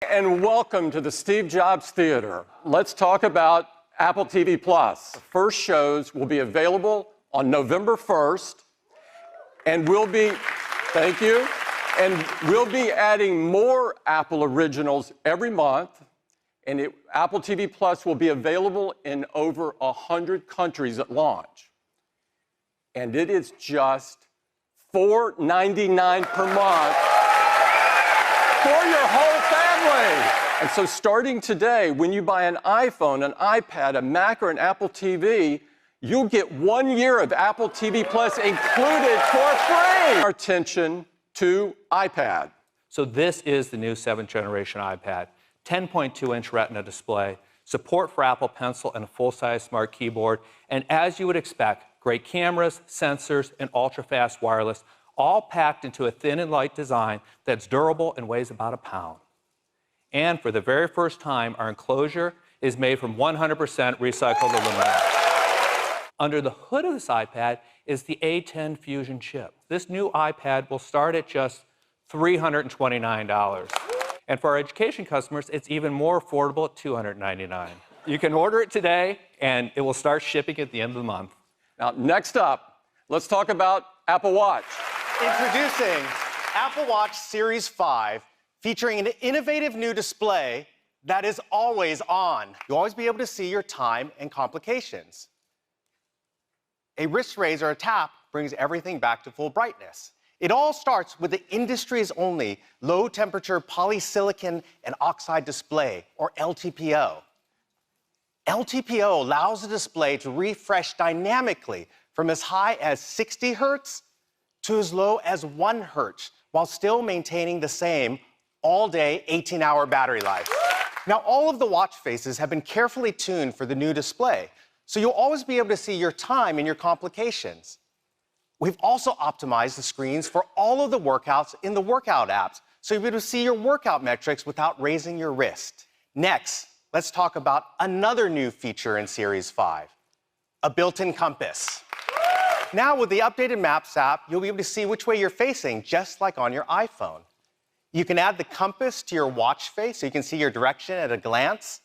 And welcome to the Steve Jobs Theater. Let's talk about Apple TV+. The first shows will be available on November 1st, and thank you, and we'll be adding more Apple originals every month, and Apple TV+ will be available in over 100 countries at launch. And it is just $4.99 per month for your whole family. And so starting today, when you buy an iPhone, an iPad, a Mac, or an Apple TV, you'll get 1 year of Apple TV+ included for free. Our attention to iPad. So this is the new 7th generation iPad. 10.2-inch Retina display, support for Apple Pencil and a full-size smart keyboard, and as you would expect, great cameras, sensors, and ultra-fast wireless, all packed into a thin and light design that's durable and weighs about a pound. And for the very first time, our enclosure is made from 100% recycled aluminum. Under the hood of this iPad is the A10 Fusion chip. This new iPad will start at just $329. And for our education customers, it's even more affordable at $299. You can order it today, and it will start shipping at the end of the month. Now, next up, let's talk about Apple Watch. Introducing Apple Watch Series 5, featuring an innovative new display that is always on. You'll always be able to see your time and complications. A wrist raise or a tap brings everything back to full brightness. It all starts with the industry's only low-temperature polysilicon and oxide display, or LTPO. LTPO allows the display to refresh dynamically from as high as 60 hertz to as low as 1 hertz, while still maintaining the same all-day 18-hour battery life. Now, all of the watch faces have been carefully tuned for the new display, so you'll always be able to see your time and your complications. We've also optimized the screens for all of the workouts in the workout apps, so you'll be able to see your workout metrics without raising your wrist. Next, let's talk about another new feature in Series 5, a built-in compass. Now, with the updated Maps app, you'll be able to see which way you're facing, just like on your iPhone. You can add the compass to your watch face so you can see your direction at a glance.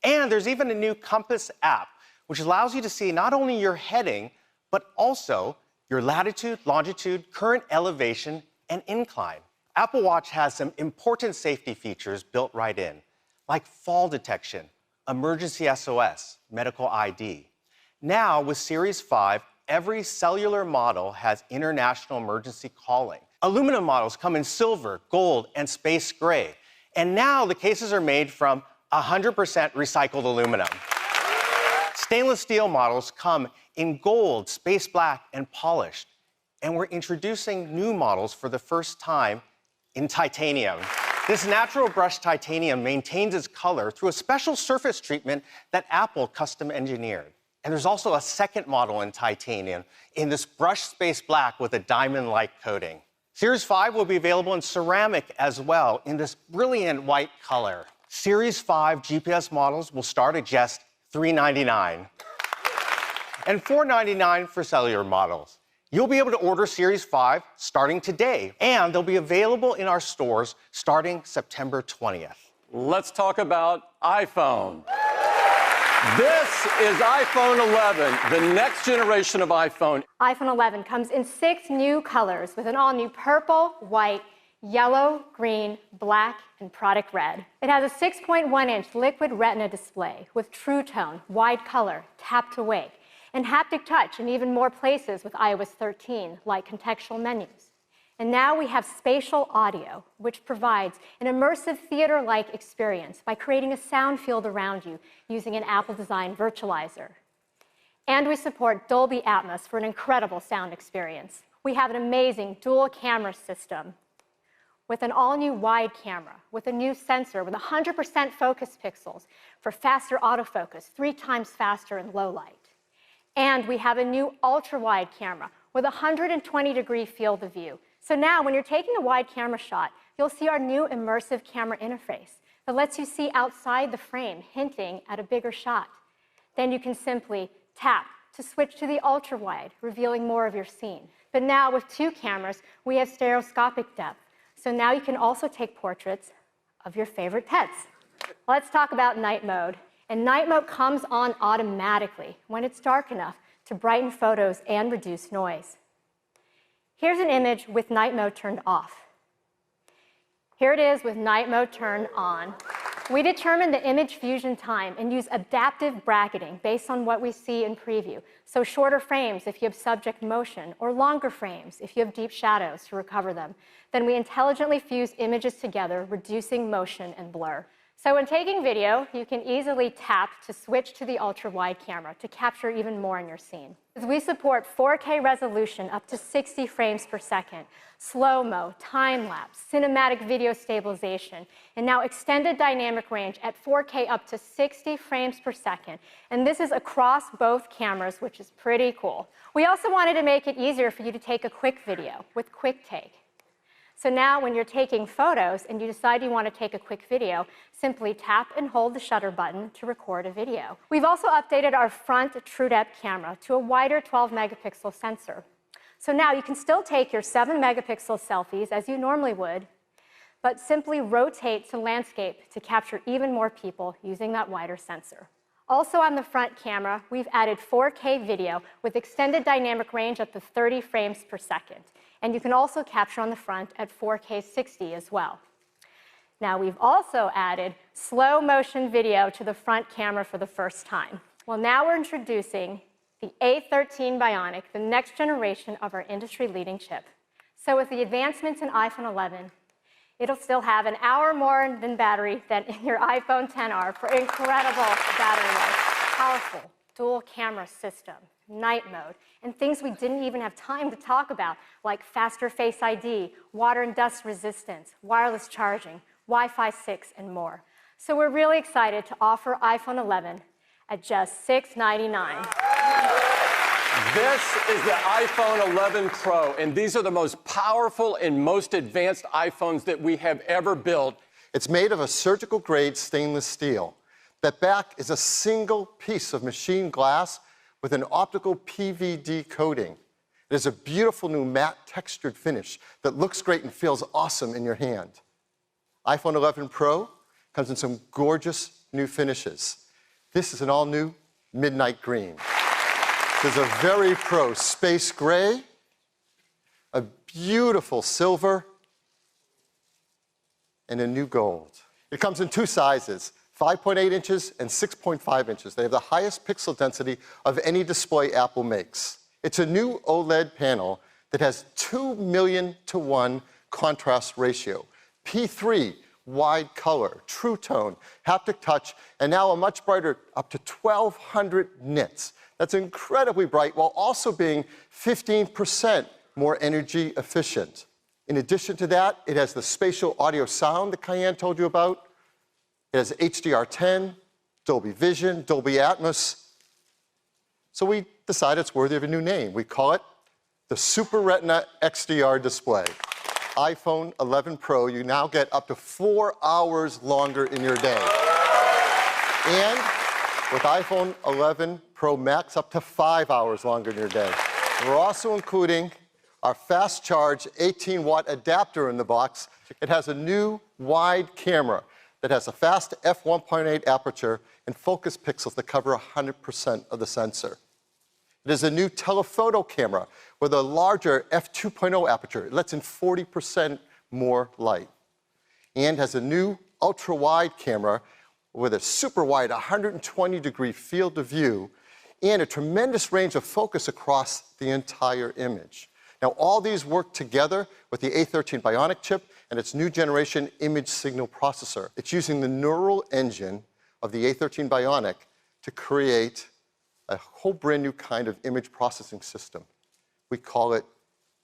And there's even a new compass app, which allows you to see not only your heading, but also your latitude, longitude, current elevation, and incline. Apple Watch has some important safety features built right in, like fall detection, emergency SOS, medical ID. Now, with Series 5, every cellular model has international emergency calling. Aluminum models come in silver, gold, and space gray. And now the cases are made from 100% recycled aluminum. Stainless steel models come in gold, space black, and polished. And we're introducing new models for the first time in titanium. This natural brushed titanium maintains its color through a special surface treatment that Apple custom engineered. And there's also a second model in titanium in this brushed space black with a diamond-like coating. Series 5 will be available in ceramic as well in this brilliant white color. Series 5 GPS models will start at just $399 and $499 for cellular models. You'll be able to order Series 5 starting today, and they'll be available in our stores starting September 20th. Let's talk about iPhone. This is iPhone 11, the next generation of iPhone. iPhone 11 comes in 6 new colors with an all-new purple, white, yellow, green, black, and product red. It has a 6.1-inch liquid retina display with True Tone, wide color, tap to wake, and haptic touch in even more places with iOS 13, like contextual menus. And now we have spatial audio, which provides an immersive theater-like experience by creating a sound field around you using an Apple-designed virtualizer. And we support Dolby Atmos for an incredible sound experience. We have an amazing dual camera system with an all-new wide camera, with a new sensor with 100% focus pixels for faster autofocus, 3 times faster in low light. And we have a new ultra-wide camera with a 120-degree field of view. So now, when you're taking a wide camera shot, you'll see our new immersive camera interface that lets you see outside the frame, hinting at a bigger shot. Then you can simply tap to switch to the ultra-wide, revealing more of your scene. But now, with 2 cameras, we have stereoscopic depth. So now you can also take portraits of your favorite pets. Let's talk about night mode. And night mode comes on automatically when it's dark enough to brighten photos and reduce noise. Here's an image with night mode turned off. Here it is with night mode turned on. We determine the image fusion time and use adaptive bracketing based on what we see in preview. So shorter frames if you have subject motion, or longer frames if you have deep shadows to recover them. Then we intelligently fuse images together, reducing motion and blur. So when taking video, you can easily tap to switch to the ultra-wide camera to capture even more in your scene. We support 4K resolution up to 60 frames per second, slow-mo, time-lapse, cinematic video stabilization, and now extended dynamic range at 4K up to 60 frames per second. And this is across both cameras, which is pretty cool. We also wanted to make it easier for you to take a quick video with QuickTake. So now when you're taking photos and you decide you want to take a quick video, simply tap and hold the shutter button to record a video. We've also updated our front TrueDepth camera to a wider 12-megapixel sensor. So now you can still take your 7-megapixel selfies as you normally would, but simply rotate to landscape to capture even more people using that wider sensor. Also on the front camera, we've added 4K video with extended dynamic range up to 30 frames per second. And you can also capture on the front at 4K 60 as well. Now we've also added slow motion video to the front camera for the first time. Well, now we're introducing the A13 Bionic, the next generation of our industry-leading chip. So with the advancements in iPhone 11, it'll still have an hour more than battery than in your iPhone XR for incredible battery life. Powerful dual camera system, night mode, and things we didn't even have time to talk about, like faster Face ID, water and dust resistance, wireless charging, Wi-Fi 6, and more. So we're really excited to offer iPhone 11 at just $699. This is the iPhone 11 Pro, and these are the most powerful and most advanced iPhones that we have ever built. It's made of a surgical-grade stainless steel. That back is a single piece of machined glass with an optical PVD coating. It is a beautiful new matte textured finish that looks great and feels awesome in your hand. iPhone 11 Pro comes in some gorgeous new finishes. This is an all-new midnight green. There's a very pro space gray, a beautiful silver, and a new gold. It comes in two sizes, 5.8 inches and 6.5 inches. They have the highest pixel density of any display Apple makes. It's a new OLED panel that has 2 million to 1 contrast ratio, P3 wide color, true tone, haptic touch, and now a much brighter, up to 1,200 nits. That's incredibly bright while also being 15% more energy efficient. In addition to that, it has the spatial audio sound that Cayenne told you about. It has HDR10, Dolby Vision, Dolby Atmos. So we decided it's worthy of a new name. We call it the Super Retina XDR display. iPhone 11 Pro, you now get up to 4 hours longer in your day. And with iPhone 11 Pro Max, up to 5 hours longer in your day. We're also including our fast charge 18-watt adapter in the box. It has a new wide camera that has a fast f1.8 aperture and focus pixels that cover 100% of the sensor. It is a new telephoto camera with a larger f2.0 aperture. It lets in 40% more light. And has a new ultra-wide camera with a super wide 120-degree field of view and a tremendous range of focus across the entire image. Now, all these work together with the A13 Bionic chip and its new generation image signal processor. It's using the neural engine of the A13 Bionic to create a whole brand new kind of image processing system. We call it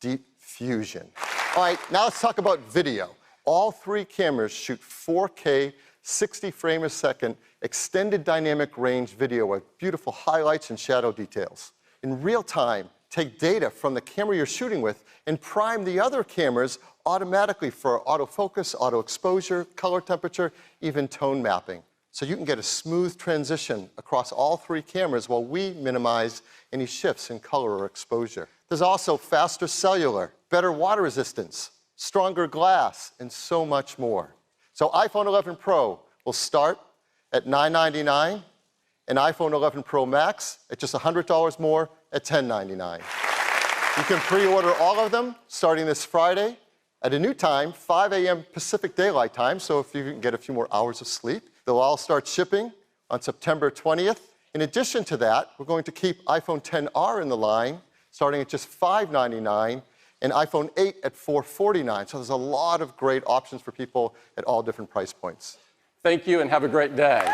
Deep Fusion. All right, now let's talk about video. All three cameras shoot 4K, 60 frames a second, extended dynamic range video with beautiful highlights and shadow details. In real time, take data from the camera you're shooting with and prime the other cameras automatically for autofocus, auto exposure, color temperature, even tone mapping. So you can get a smooth transition across all three cameras while we minimize any shifts in color or exposure. There's also faster cellular, better water resistance, stronger glass, and so much more. So iPhone 11 Pro will start at $999, and iPhone 11 Pro Max at just $100 more at $1099. You can pre-order all of them starting this Friday at a new time, 5 a.m. Pacific Daylight Time, so if you can get a few more hours of sleep. They'll all start shipping on September 20th. In addition to that, we're going to keep iPhone XR in the line, starting at just $599, and iPhone 8 at $449. So there's a lot of great options for people at all different price points. Thank you and have a great day.